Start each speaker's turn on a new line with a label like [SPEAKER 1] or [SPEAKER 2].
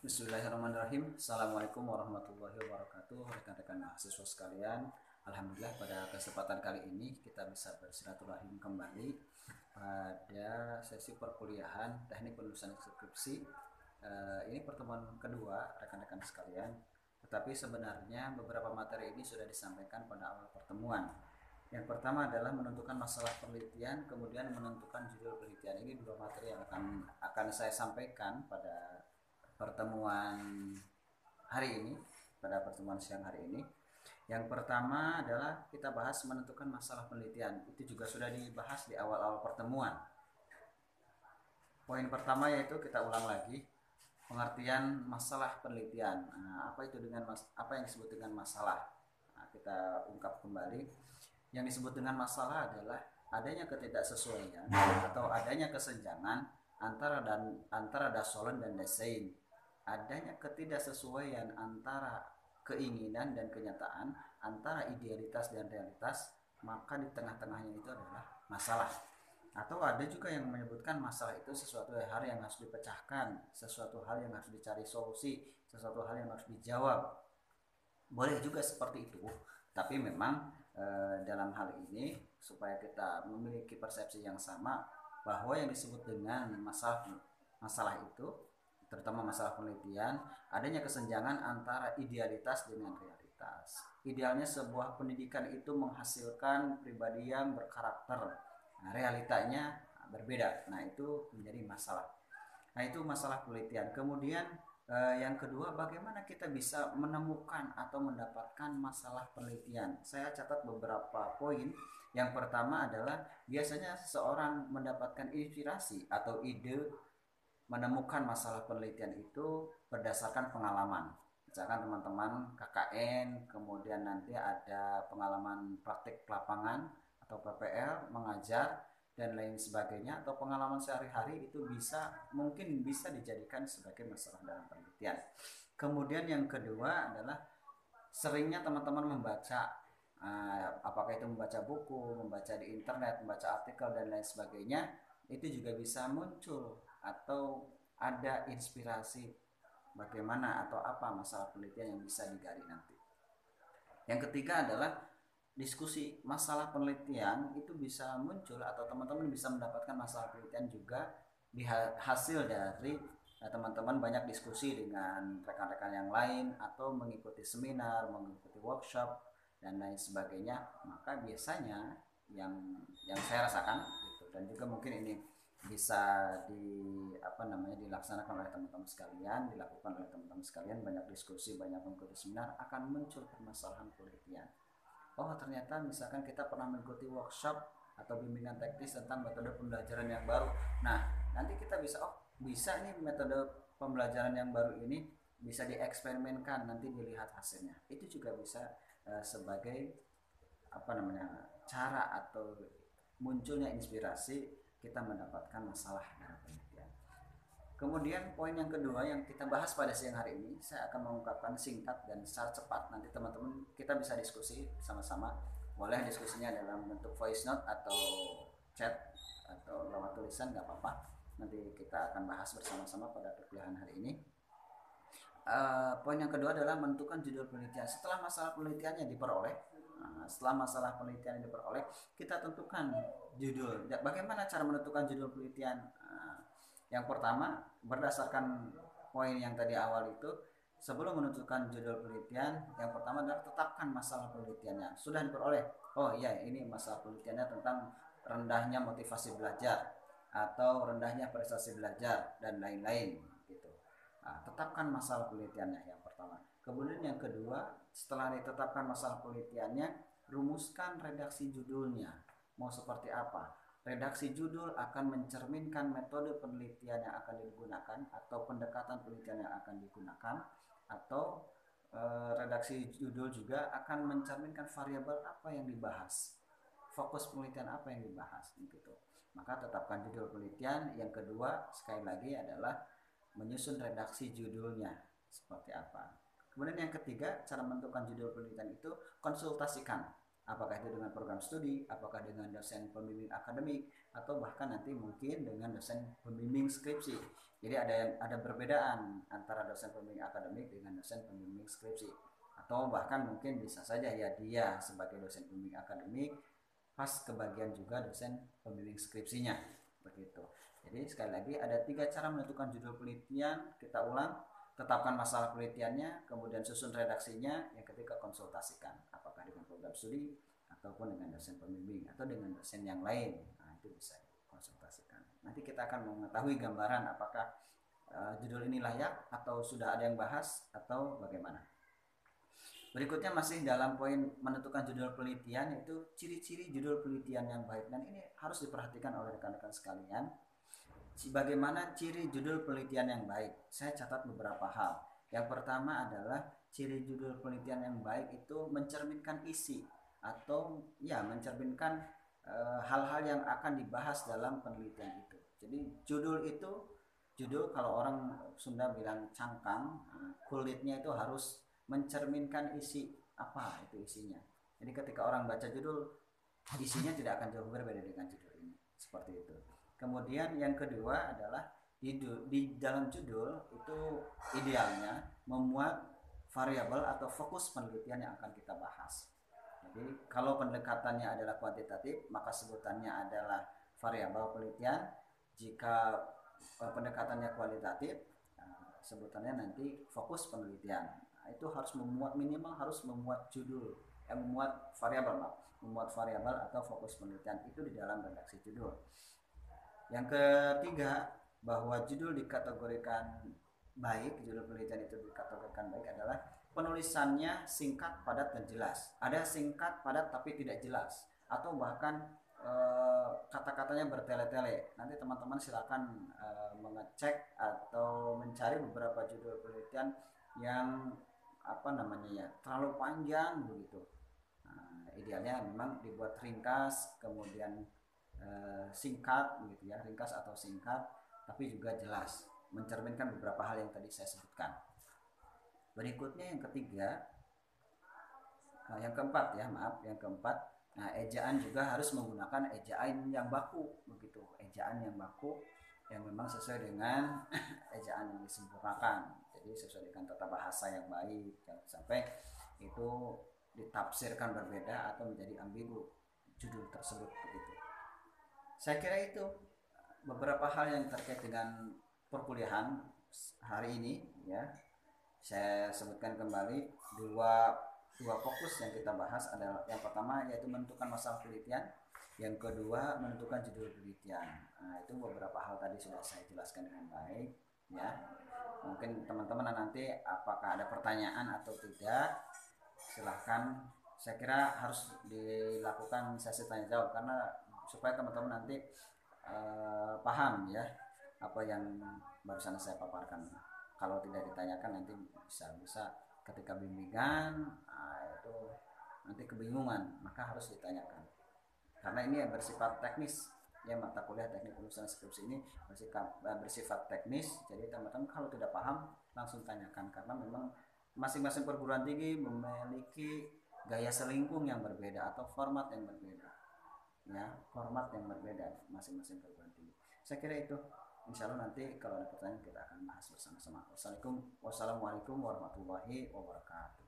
[SPEAKER 1] Bismillahirrahmanirrahim. Assalamualaikum warahmatullahi wabarakatuh. Rekan-rekan mahasiswa sekalian, Alhamdulillah pada kesempatan kali ini kita bisa bersilaturahim kembali pada sesi perkuliahan teknik penulisan skripsi. Ini pertemuan kedua rekan-rekan sekalian. Tetapi sebenarnya beberapa materi ini sudah disampaikan pada awal pertemuan. Yang pertama adalah menentukan masalah penelitian, kemudian menentukan judul penelitian. Ini dua materi yang akan saya sampaikan pada pertemuan hari ini, pada pertemuan siang hari ini. Yang pertama adalah kita bahas menentukan masalah penelitian. Itu juga sudah dibahas di awal-awal pertemuan. Poin pertama yaitu kita ulang lagi pengertian masalah penelitian. Apa itu apa yang disebut dengan masalah? Kita ungkap kembali. Yang disebut dengan masalah adalah adanya ketidaksesuaian atau adanya kesenjangan antara dasolen dan desain, adanya ketidaksesuaian antara keinginan dan kenyataan, antara idealitas dan realitas, maka di tengah-tengahnya itu adalah masalah. Atau ada juga yang menyebutkan masalah itu sesuatu hal yang harus dipecahkan, sesuatu hal yang harus dicari solusi, sesuatu hal yang harus dijawab. Boleh juga seperti itu, tapi memang dalam hal ini supaya kita memiliki persepsi yang sama bahwa yang disebut dengan masalah itu, terutama masalah penelitian, adanya kesenjangan antara idealitas dengan realitas. Idealnya sebuah pendidikan itu menghasilkan pribadi yang berkarakter. Realitanya berbeda. Nah, itu menjadi masalah. Nah, itu masalah penelitian. Kemudian yang kedua, bagaimana kita bisa menemukan atau mendapatkan masalah penelitian. Saya catat beberapa poin. Yang pertama adalah biasanya seseorang mendapatkan inspirasi atau ide menemukan masalah penelitian itu berdasarkan pengalaman. Misalkan teman-teman KKN, kemudian nanti ada pengalaman praktik lapangan atau PPL, mengajar, dan lain sebagainya, atau pengalaman sehari-hari itu mungkin bisa dijadikan sebagai masalah dalam penelitian. Kemudian yang kedua adalah seringnya teman-teman membaca, apakah itu membaca buku, membaca di internet, membaca artikel dan lain sebagainya, itu juga bisa muncul atau ada inspirasi bagaimana atau apa masalah penelitian yang bisa digali nanti. Yang ketiga adalah diskusi masalah penelitian itu bisa muncul atau teman-teman bisa mendapatkan masalah penelitian juga di hasil dari teman-teman banyak diskusi dengan rekan-rekan yang lain atau mengikuti seminar, mengikuti workshop dan lain sebagainya. Maka biasanya yang saya rasakan gitu, dan juga mungkin ini bisa dilaksanakan oleh teman-teman sekalian, dilakukan oleh teman-teman sekalian, banyak diskusi, banyak mengikuti seminar, akan muncul permasalahan penelitian. Oh, ternyata misalkan kita pernah mengikuti workshop atau bimbingan teknis tentang metode pembelajaran yang baru. Nah, nanti kita bisa nih metode pembelajaran yang baru ini bisa dieksperimenkan, nanti dilihat hasilnya. Itu juga bisa sebagai cara atau munculnya inspirasi kita mendapatkan masalah dalam penelitian. Kemudian poin yang kedua yang kita bahas pada siang hari ini, saya akan mengungkapkan singkat dan secara cepat. Nanti teman-teman kita bisa diskusi sama-sama. Boleh diskusinya dalam bentuk voice note atau chat atau lewat tulisan, nggak apa-apa. Nanti kita akan bahas bersama-sama pada perkuliahan hari ini. Poin yang kedua adalah menentukan judul penelitian. Setelah masalah penelitiannya diperoleh, kita tentukan judul. Bagaimana cara menentukan judul penelitian? Yang pertama, berdasarkan poin yang tadi awal itu, sebelum menentukan judul penelitian, yang pertama adalah tetapkan masalah penelitiannya. Sudah diperoleh. Oh iya, ini masalah penelitiannya tentang rendahnya motivasi belajar atau rendahnya prestasi belajar dan lain-lain gitu. Tetapkan masalah penelitiannya yang pertama. Kemudian yang kedua, setelah ditetapkan masalah penelitiannya, rumuskan redaksi judulnya. Mau seperti apa? Redaksi judul akan mencerminkan metode penelitian yang akan digunakan atau pendekatan penelitian yang akan digunakan, atau redaksi judul juga akan mencerminkan variabel apa yang dibahas, fokus penelitian apa yang dibahas gitu. Maka tetapkan judul penelitian. Yang kedua sekali lagi adalah menyusun redaksi judulnya seperti apa. Kemudian yang ketiga, cara menentukan judul penelitian itu konsultasikan apakah itu dengan program studi, apakah dengan dosen pembimbing akademik, atau bahkan nanti mungkin dengan dosen pembimbing skripsi. Jadi ada perbedaan antara dosen pembimbing akademik dengan dosen pembimbing skripsi, atau bahkan mungkin bisa saja ya dia sebagai dosen pembimbing akademik pas kebagian juga dosen pembimbing skripsinya, begitu. Jadi sekali lagi ada 3 cara menentukan judul penelitian. Kita ulang: tetapkan masalah penelitiannya, kemudian susun redaksinya, yang ketiga konsultasikan apakah dengan program studi ataupun dengan dosen pembimbing atau dengan dosen yang lain. Nah, itu bisa dikonsultasikan. Nanti kita akan mengetahui gambaran apakah judul ini layak atau sudah ada yang bahas atau bagaimana. Berikutnya masih dalam poin menentukan judul penelitian, itu ciri-ciri judul penelitian yang baik, dan ini harus diperhatikan oleh rekan-rekan sekalian. Bagaimana ciri judul penelitian yang baik? Saya catat beberapa hal. Yang pertama adalah ciri judul penelitian yang baik itu mencerminkan isi atau ya mencerminkan hal-hal yang akan dibahas dalam penelitian itu. Jadi judul kalau orang Sunda bilang cangkang, kulitnya itu harus mencerminkan isi apa itu isinya. Jadi ketika orang baca judul, isinya tidak akan jauh berbeda dengan judul ini, seperti itu. Kemudian yang kedua adalah di dalam judul itu idealnya memuat variabel atau fokus penelitian yang akan kita bahas. Jadi kalau pendekatannya adalah kuantitatif, maka sebutannya adalah variabel penelitian. Jika pendekatannya kualitatif, sebutannya nanti fokus penelitian. Itu harus minimal harus memuat judul, memuat variabel atau fokus penelitian itu di dalam redaksi judul. Yang ketiga, bahwa judul dikategorikan baik, judul penelitian itu dikategorikan baik adalah penulisannya singkat, padat, dan jelas. Ada singkat, padat, tapi tidak jelas, atau bahkan kata-katanya bertele-tele. Nanti teman-teman silakan mengecek atau mencari beberapa judul penelitian yang terlalu panjang begitu. Nah, idealnya memang dibuat ringkas, kemudian singkat gitu ya, ringkas atau singkat, tapi juga jelas, mencerminkan beberapa hal yang tadi saya sebutkan. Berikutnya yang ketiga, yang keempat, nah, ejaan juga harus menggunakan ejaan yang baku begitu, ejaan yang baku yang memang sesuai dengan ejaan yang disempurnakan. Jadi sesuai dengan tata bahasa yang baik, jangan sampai itu ditafsirkan berbeda atau menjadi ambigu judul tersebut begitu. Saya kira itu beberapa hal yang terkait dengan perkuliahan hari ini ya. Saya sebutkan kembali dua fokus yang kita bahas adalah yang pertama yaitu menentukan masalah penelitian, yang kedua menentukan judul penelitian. Nah, itu beberapa hal tadi sudah saya jelaskan dengan baik ya. Mungkin teman-teman nanti apakah ada pertanyaan atau tidak, silahkan. Saya kira harus dilakukan sesi tanya jawab karena supaya teman-teman nanti paham ya apa yang barusan saya paparkan. Kalau tidak ditanyakan nanti bisa ketika bimbingan itu nanti kebingungan, maka harus ditanyakan. Karena ini yang bersifat teknis ya, mata kuliah teknik penulisan skripsi ini bersifat teknis. Jadi teman-teman kalau tidak paham langsung tanyakan, karena memang masing-masing perguruan tinggi memiliki gaya selingkung yang berbeda atau format yang berbeda ya, format yang berbeda masing-masing perguruan tinggi. Saya kira itu. Insya Allah nanti kalau ada pertanyaan kita akan bahas bersama-sama. Wassalamualaikum warahmatullahi wabarakatuh.